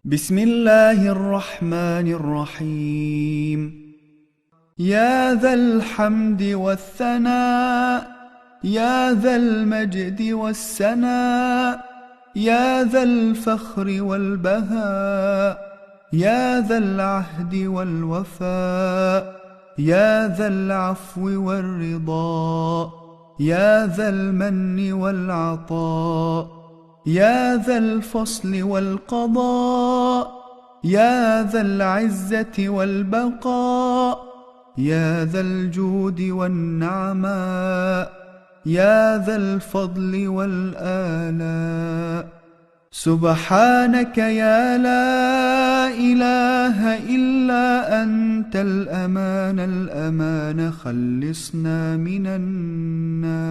بسم الله الرحمن الرحيم. يا ذا الحمد والثناء، يا ذا المجد والسناء، يا ذا الفخر والبهاء، يا ذا العهد والوفاء، يا ذا العفو والرضا، يا ذا المن والعطاء، يا ذا الفصل والقضاء، يا ذا العزة والبقاء، يا ذا الجود والنعماء، يا ذا الفضل والآلاء. سبحانك يا لا إله إلا أنت الأمان الأمان، خلصنا من النار.